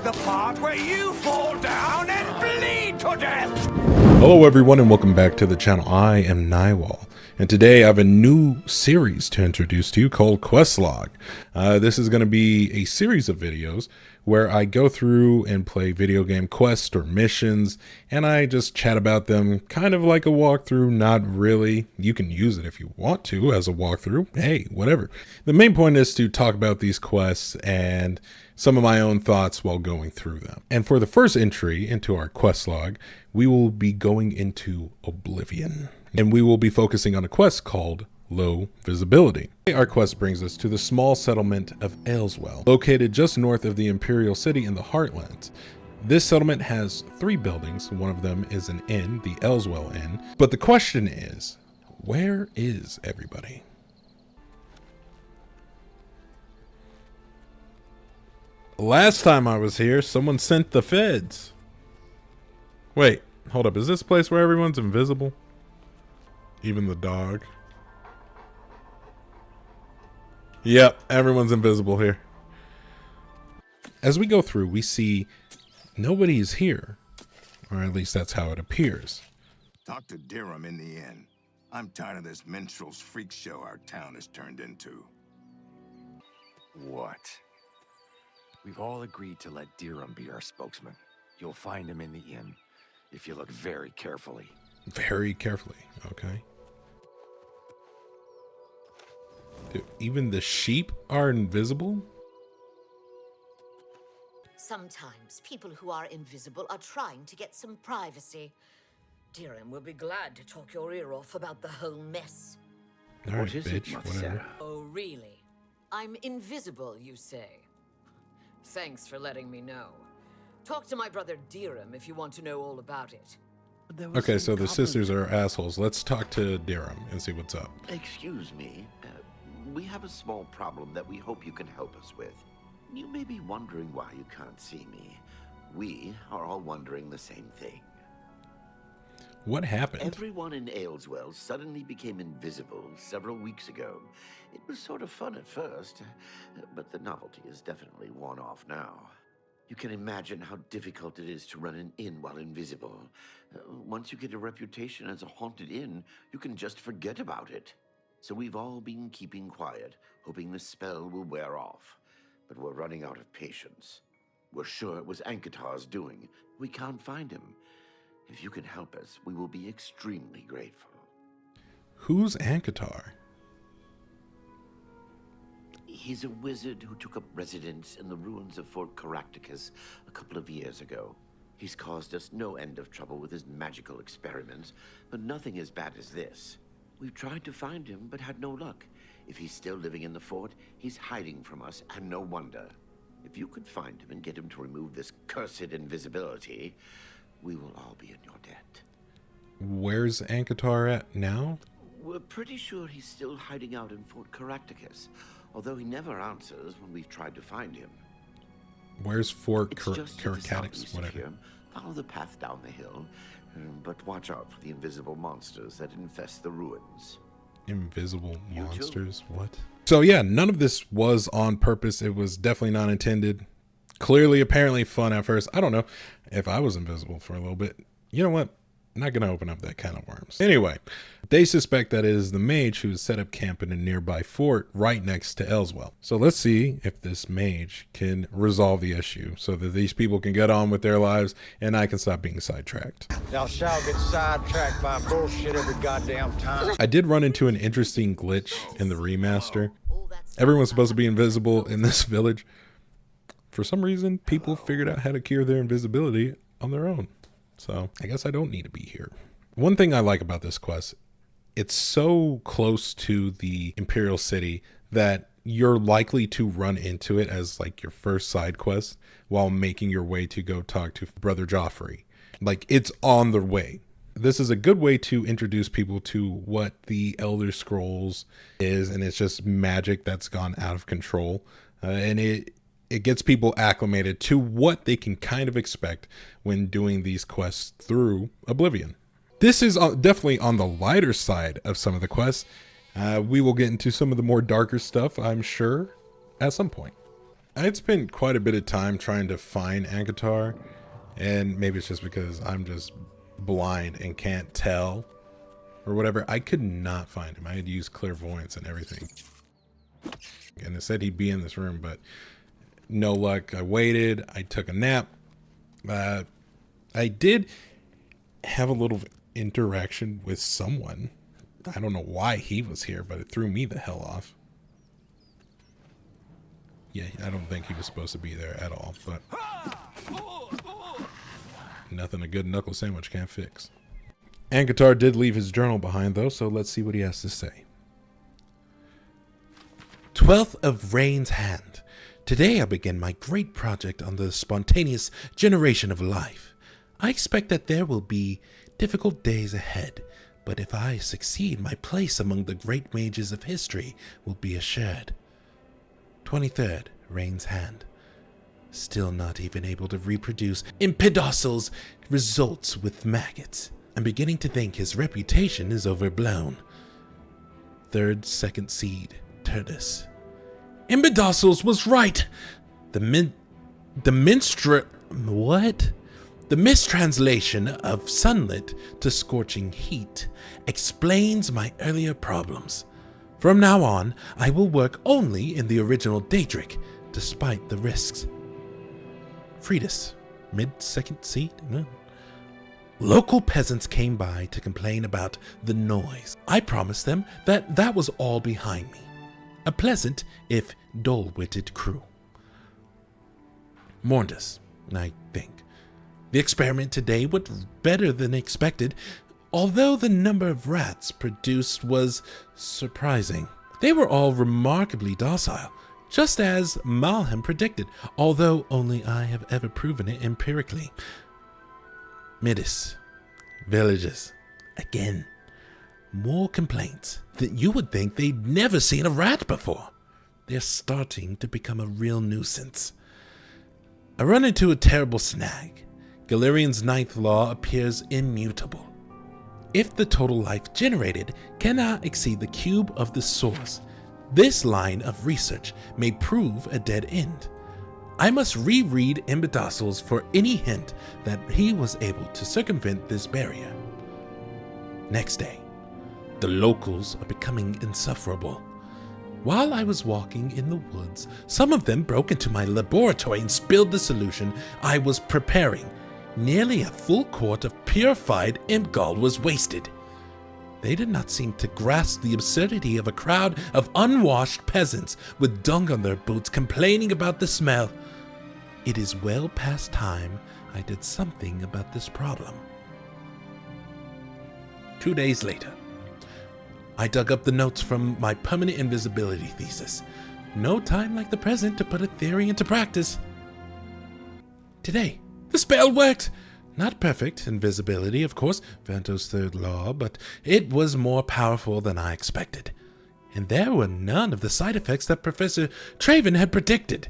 the part where you fall down and bleed to death! Hello everyone and welcome back to the channel. I am Nywall, and today I have a new series to introduce to you called Questlog. This is going to be a series of videos where I go through and play video game quests or missions, and I just chat about them kind of like a walkthrough. Not really. You can use it if you want to as a walkthrough. Hey, whatever. The main point is to talk about these quests and some of my own thoughts while going through them. And for the first entry into our quest log, we will be going into Oblivion, and we will be focusing on a quest called Low Visibility. Our quest brings us to the small settlement of Oswell, located just north of the Imperial City in the Heartlands. This settlement has 3 buildings. One of them is an inn, the Oswell Inn. But the question is, where is everybody? Last time I was here, someone sent the feds. Wait, hold up. Is this place where everyone's invisible? Even the dog? Yep, everyone's invisible here. As we go through, we see nobody is here. Or at least that's how it appears. Dr. Dirham in the inn. I'm tired of this minstrel's freak show our town has turned into. What? We've all agreed to let Dirham be our spokesman. You'll find him in the inn, if you look very carefully. Very carefully, okay. Dude, even the sheep are invisible? Sometimes people who are invisible are trying to get some privacy. Dirham will be glad to talk your ear off about the whole mess. All right, What is it, bitch, Mother whatever. Sarah? Oh, really? I'm invisible, you say? Thanks for letting me know. Talk to my brother Dirham if you want to know all about it. Okay, so the sisters are assholes. Let's talk to Dirham and see what's up. Excuse me. We have a small problem that we hope you can help us with. You may be wondering why you can't see me. We are all wondering the same thing. What happened? Everyone in Oswell suddenly became invisible several weeks ago. It was sort of fun at first, but the novelty is definitely worn off now. You can imagine how difficult it is to run an inn while invisible. Once you get a reputation as a haunted inn, you can just forget about it. So we've all been keeping quiet, hoping the spell will wear off. But we're running out of patience. We're sure it was Ankitar's doing. We can't find him. If you can help us, we will be extremely grateful. Who's Ankitar? He's a wizard who took up residence in the ruins of Fort Caractacus a couple of years ago. He's caused us no end of trouble with his magical experiments, but nothing as bad as this. We've tried to find him, but had no luck. If he's still living in the fort, he's hiding from us, and no wonder. If you could find him and get him to remove this cursed invisibility, we will all be in your debt. Where's Ankitar at now? We're pretty sure he's still hiding out in Fort Caractacus, although he never answers when we've tried to find him. Where's Fort It's just to the Caractacus? southeast of Whatever. here. Follow the path down the hill, but watch out for the invisible monsters that infest the ruins. Invisible You too. monsters? What? So yeah, none of this was on purpose. It was definitely not intended. Clearly, apparently fun at first. I don't know if I was invisible for a little bit. You know what? I'm not going to open up that can of worms. Anyway, they suspect that it is the mage who has set up camp in a nearby fort right next to Oswell. So let's see if this mage can resolve the issue so that these people can get on with their lives and I can stop being sidetracked. Y'all shall get sidetracked by bullshit every goddamn time. I did run into an interesting glitch in the remaster. Everyone's supposed to be invisible in this village. For some reason, people figured out how to cure their invisibility on their own. So I guess I don't need to be here. One thing I like about this quest, it's so close to the Imperial City that you're likely to run into it as like your first side quest while making your way to go talk to Brother Joffrey. Like, it's on the way. This is a good way to introduce people to what the Elder Scrolls is, and it's just magic that's gone out of control. And it gets people acclimated to what they can kind of expect when doing these quests through Oblivion. This is definitely on the lighter side of some of the quests. We will get into some of the more darker stuff, I'm sure, at some point. I'd spent quite a bit of time trying to find Ankitar, and maybe it's just because I'm just blind and can't tell or whatever. I could not find him. I had used clairvoyance and everything. And it said he'd be in this room, but no luck. I waited. I took a nap. I did have a little interaction with someone. I don't know why he was here, but it threw me the hell off. Yeah, I don't think he was supposed to be there at all, but nothing a good knuckle sandwich can't fix. Ankitar did leave his journal behind, though, so let's see what he has to say. 12th of Rain's Hand. Today I begin my great project on the spontaneous generation of life. I expect that there will be difficult days ahead, but if I succeed, my place among the great mages of history will be assured. 23rd, Rain's Hand. Still not even able to reproduce Impidocil's results with maggots. I'm beginning to think his reputation is overblown. 3rd, Second Seed, Turdus. Impidocil's was right! The mistranslation of sunlit to scorching heat explains my earlier problems. From now on, I will work only in the original Daedric, despite the risks. Fridus, mid-second seat? No. Local peasants came by to complain about the noise. I promised them that that was all behind me. A pleasant, if dull-witted crew. Morndus, I think. The experiment today went better than expected, although the number of rats produced was surprising. They were all remarkably docile, just as Malham predicted, although only I have ever proven it empirically. Midis. Villages. Again. More complaints that you would think they'd never seen a rat before. They're starting to become a real nuisance. I run into a terrible snag. Galerian's 9th law appears immutable. If the total life generated cannot exceed the cube of the source, this line of research may prove a dead end. I must reread Impidocil's for any hint that he was able to circumvent this barrier. Next day. The locals are becoming insufferable. While I was walking in the woods, some of them broke into my laboratory and spilled the solution I was preparing. Nearly a full quart of purified imp gall was wasted. They did not seem to grasp the absurdity of a crowd of unwashed peasants with dung on their boots complaining about the smell. It is well past time I did something about this problem. 2 days later. I dug up the notes from my permanent invisibility thesis. No time like the present to put a theory into practice. Today, the spell worked! Not perfect invisibility, of course, Vanto's 3rd law, but it was more powerful than I expected. And there were none of the side effects that Professor Traven had predicted.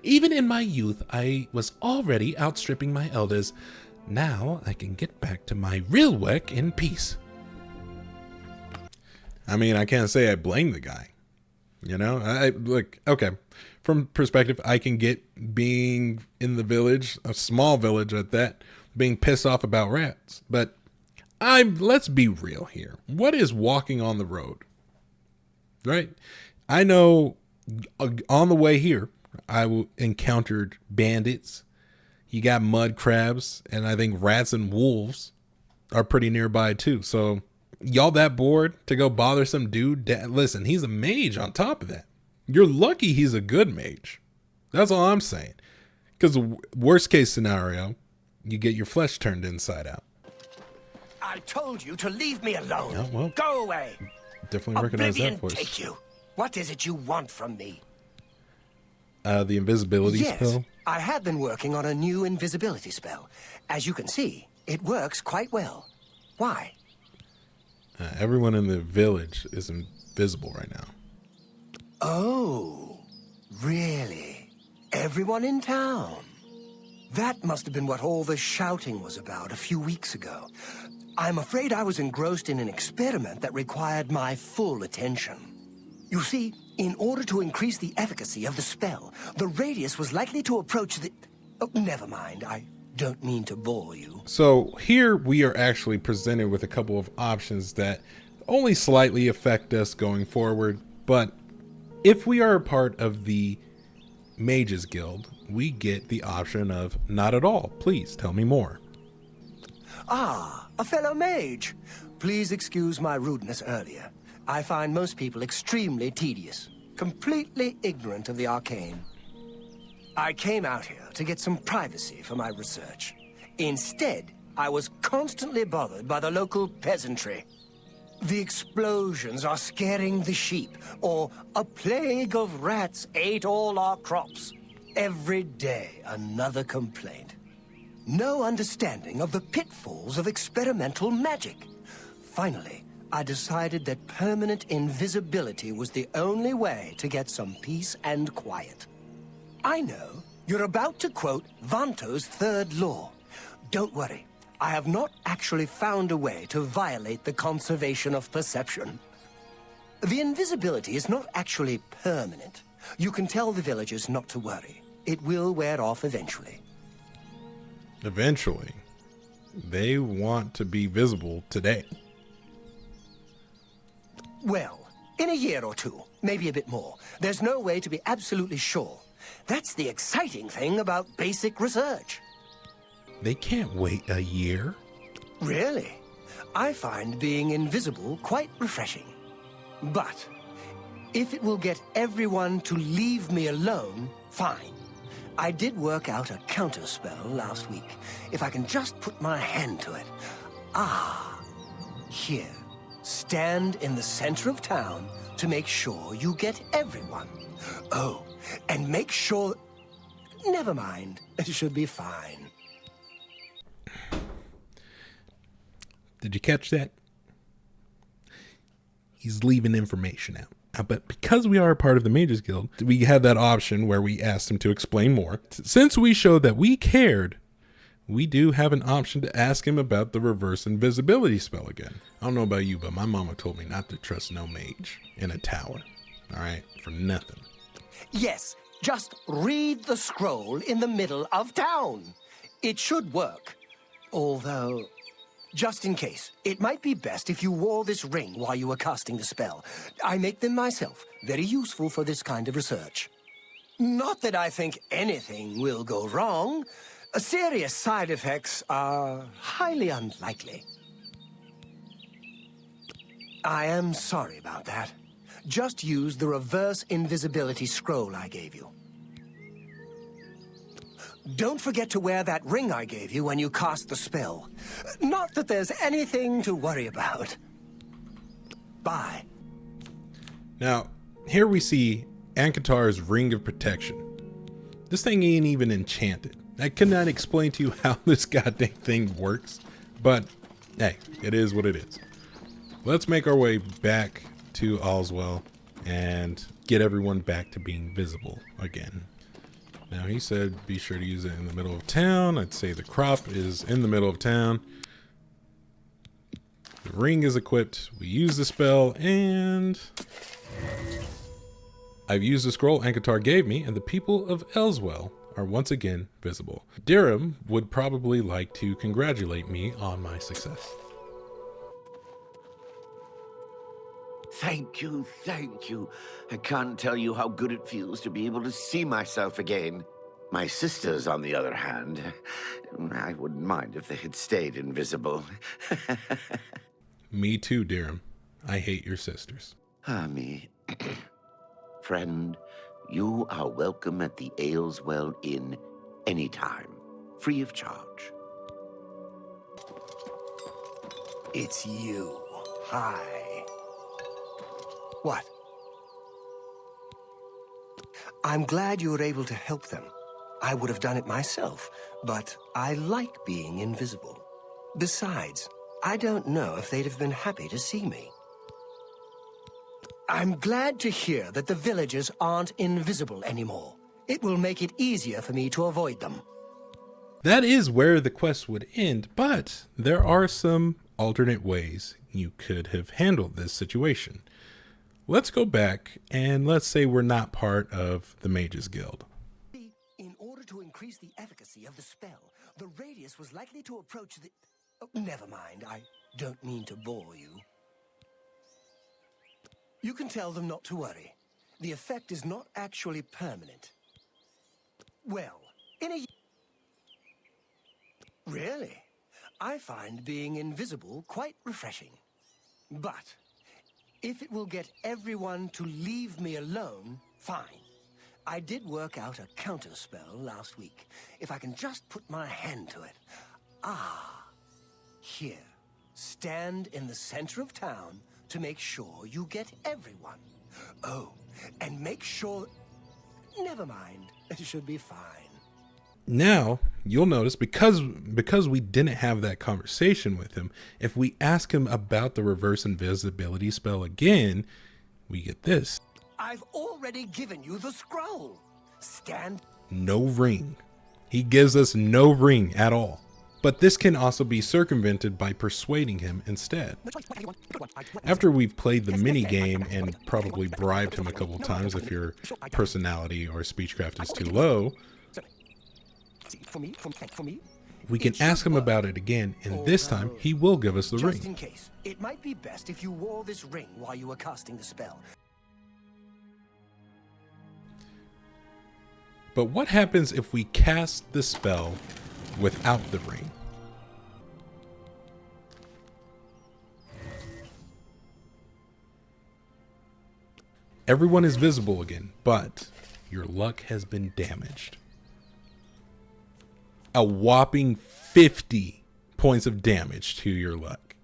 Even in my youth, I was already outstripping my elders. Now I can get back to my real work in peace. I mean, I can't say I blame the guy. You know, okay, from perspective, I can get being in the village, a small village at that, being pissed off about rats. But let's be real here. What is walking on the road? Right? I know on the way here, I encountered bandits. You got mud crabs, and I think rats and wolves are pretty nearby too. So y'all that bored to go bother some dude? Listen, he's a mage on top of that. You're lucky he's a good mage. That's all I'm saying. Because worst case scenario, you get your flesh turned inside out. I told you to leave me alone. Oh, well, go away. Definitely recognize that voice. Take you. What is it you want from me? The invisibility spell? I have been working on a new invisibility spell. As you can see, it works quite well. Why? Everyone in the village is invisible right now. Oh, really? Everyone in town? That must have been what all the shouting was about a few weeks ago. I'm afraid I was engrossed in an experiment that required my full attention. You see, in order to increase the efficacy of the spell, the radius was likely to approach the... Oh, never mind, I don't mean to bore you. So here we are actually presented with a couple of options that only slightly affect us going forward, but if we are a part of the Mages Guild, we get the option of not at all. Please tell me more. Ah, a fellow mage. Please excuse my rudeness earlier. I find most people extremely tedious, completely ignorant of the arcane. I came out here to get some privacy for my research. Instead, I was constantly bothered by the local peasantry. The explosions are scaring the sheep, or a plague of rats ate all our crops. Every day, another complaint. No understanding of the pitfalls of experimental magic. Finally, I decided that permanent invisibility was the only way to get some peace and quiet. I know you're about to quote Vanto's third law. Don't worry, I have not actually found a way to violate the conservation of perception. The invisibility is not actually permanent. You can tell the villagers not to worry. It will wear off eventually. Eventually. They want to be visible today. Well, in a year or two, maybe a bit more. There's no way to be absolutely sure. That's the exciting thing about basic research. They can't wait a year. Really? I find being invisible quite refreshing. But if it will get everyone to leave me alone, fine. I did work out a counterspell last week. If I can just put my hand to it. Ah, here. Stand in the center of town to make sure you get everyone. Oh, and make sure... Never mind. It should be fine. Did you catch that? He's leaving information out. But because we are a part of the Mages Guild, we had that option where we asked him to explain more. Since we showed that we cared, we do have an option to ask him about the reverse invisibility spell again. I don't know about you, but my mama told me not to trust no mage in a tower. All right? For nothing. Yes, just read the scroll in the middle of town. It should work. Although, just in case, it might be best if you wore this ring while you were casting the spell. I make them myself, very useful for this kind of research. Not that I think anything will go wrong. Serious side effects are highly unlikely. I am sorry about that. Just use the reverse invisibility scroll I gave you. Don't forget to wear that ring I gave you when you cast the spell. Not that there's anything to worry about. Bye. Now, here we see Ankitar's Ring of Protection. This thing ain't even enchanted. I cannot explain to you how this goddamn thing works, but hey, it is what it is. Let's make our way back to Oswell and get everyone back to being visible again. Now, he said be sure to use it in the middle of town. I'd say the crop is in the middle of town. The ring is equipped. We use the spell, and I've used the scroll Ankitar gave me, and the people of Oswell are once again visible. Dirham would probably like to congratulate me on my success. Thank you, thank you. I can't tell you how good it feels to be able to see myself again. My sisters, on the other hand, I wouldn't mind if they had stayed invisible. Me too, Dirham. I hate your sisters. Me. Friend, you are welcome at the Oswell Inn anytime, free of charge. It's you. Hi. What? I'm glad you were able to help them. I would have done it myself, but I like being invisible. Besides, I don't know if they'd have been happy to see me. I'm glad to hear that the villagers aren't invisible anymore. It will make it easier for me to avoid them. That is where the quest would end, but there are some alternate ways you could have handled this situation. let's go back and let's say we're not part of the Mages Guild. In order to increase the efficacy of the spell, the radius was likely to approach the... Oh, never mind, I don't mean to bore you. You can tell them not to worry. The effect is not actually permanent. Well, in a... Really? I find being invisible quite refreshing. But if it will get everyone to leave me alone, fine. I did work out a counter spell last week. If I can just put my hand to it. Ah, here. Stand in the center of town to make sure you get everyone. Oh, and make sure... Never mind. It should be fine. Now, you'll notice because we didn't have that conversation with him, if we ask him about the reverse invisibility spell again, we get this. I've already given you the scroll. Stand. No ring. He gives us no ring at all. But this can also be circumvented by persuading him instead. After we've played the mini game and probably bribed him a couple times if your personality or speechcraft is too low, we can ask him about it again, and this time he will give us the ring. Just in case, it might be best if you wore this ring while you were casting the spell. But what happens if we cast the spell without the ring? Everyone is visible again, but your luck has been damaged. A whopping 50 points of damage to your luck.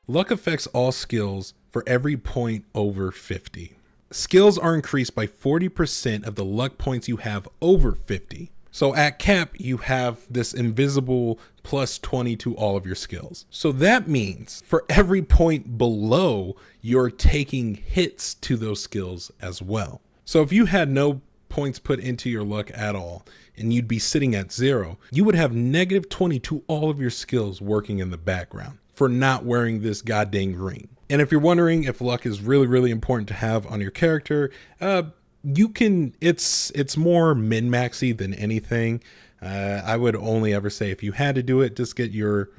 Luck affects all skills for every point over 50. Skills are increased by 40% of the luck points you have over 50. So at cap, you have this invisible plus 20 to all of your skills. So that means for every point below, you're taking hits to those skills as well. So if you had no points put into your luck at all, and you'd be sitting at 0, you would have negative 20 to all of your skills working in the background for not wearing this goddamn ring. And if you're wondering if luck is really, really important to have on your character, you can, it's more min-maxy than anything. I would only ever say if you had to do it, just get your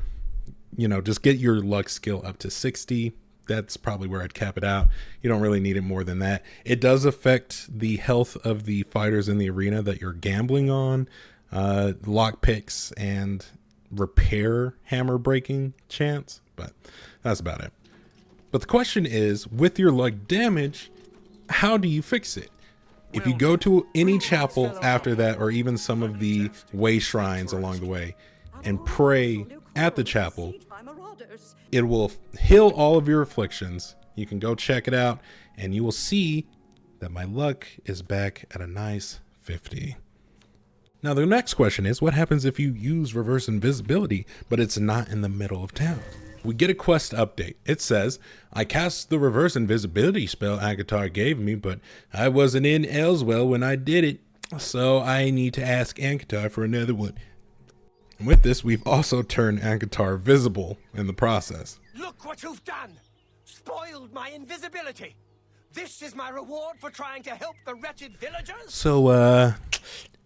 luck skill up to 60. That's probably where I'd cap it out. You don't really need it more than that. It does affect the health of the fighters in the arena that you're gambling on, lock picks and repair hammer breaking chance, but that's about it. But the question is, with your luck damage, how do you fix it? If you go to any chapel after that, or even some of the way shrines along the way, and pray at the chapel, it will heal all of your afflictions. You can go check it out, and you will see that my luck is back at a nice 50. Now, the next question is, what happens if you use reverse invisibility, but it's not in the middle of town? We get a quest update. It says, I cast the reverse invisibility spell Ankitar gave me, but I wasn't in Oswell when I did it, so I need to ask Ankitar for another one. And with this, we've also turned Ankitar visible in the process. Look what you've done! Spoiled my invisibility! This is my reward for trying to help the wretched villagers? So,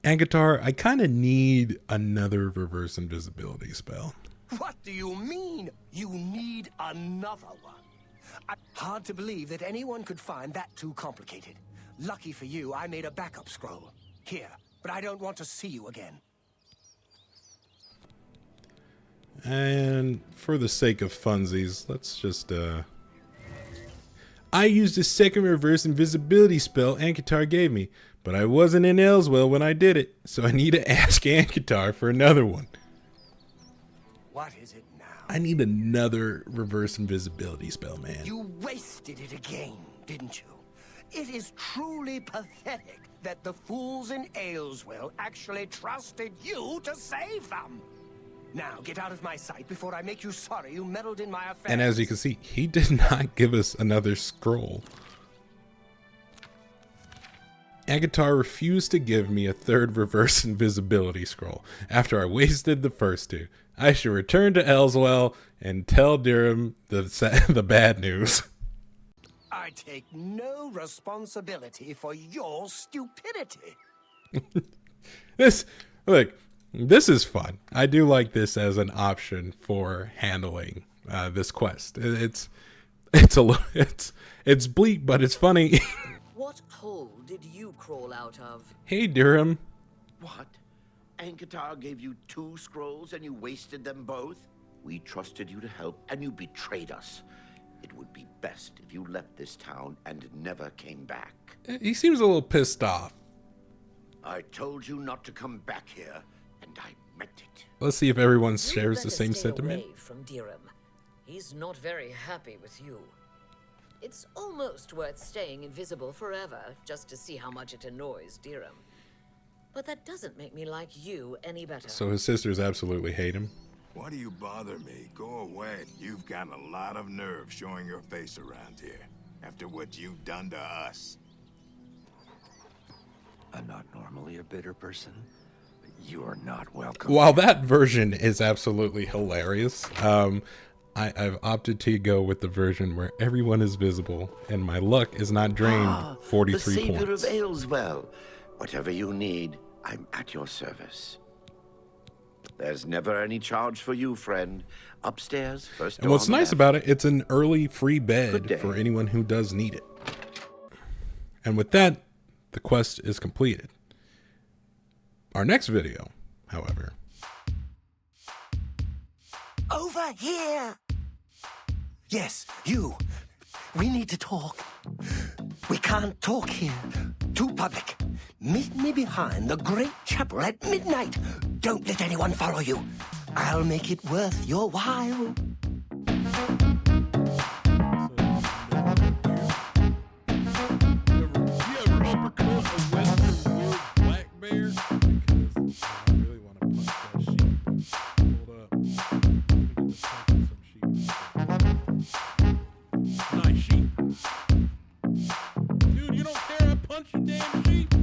Ankitar, I kind of need another reverse invisibility spell. What do you mean, you need another one? Hard to believe that anyone could find that too complicated. Lucky for you, I made a backup scroll. Here, but I don't want to see you again. And for the sake of funsies, let's just, I used the second reverse invisibility spell Ankitar gave me, but I wasn't in Oswell when I did it, so I need to ask Ankitar for another one. What is it now? I need another reverse invisibility spell, man. You wasted it again, didn't you? It is truly pathetic that the fools in Oswell actually trusted you to save them. Now, get out of my sight before I make you sorry you meddled in my affairs. And as you can see, he did not give us another scroll. Ankitar refused to give me a third reverse invisibility scroll after I wasted the first two. I should return to Oswell and tell Durham the bad news. I take no responsibility for your stupidity. This is fun. I do like this as an option for handling this quest. It's bleak, but it's funny. What hole did you crawl out of? Hey, Durham. What? Ankitar gave you 2 scrolls and you wasted them both? We trusted you to help and you betrayed us. It would be best if you left this town and never came back. He seems a little pissed off. I told you not to come back here, and I meant it. Let's see if everyone You'd shares the better same stay sentiment. away from Dirham. He's not very happy with you. It's almost worth staying invisible forever just to see how much it annoys Dirham. But that doesn't make me like you any better. So his sisters absolutely hate him. Why do you bother me? Go away. You've got a lot of nerve showing your face around here. After what you've done to us. I'm not normally a bitter person, but you are not welcome. While that version is absolutely hilarious, I've opted to go with the version where everyone is visible and my luck is not drained 43 the savior points. of Oswell. Whatever you need, I'm at your service. There's never any charge for you, friend. Upstairs, first door And what's on the nice left. about it, it's an early free Good bed day. for anyone who does need it. And with that, the quest is completed. Our next video, however. Over here! Yes, you. We need to talk. We can't talk here. Too public. Meet me behind the great chapel at midnight. Don't let anyone follow you. I'll make it worth your while. Dude, you don't care I punch you, damn sheep?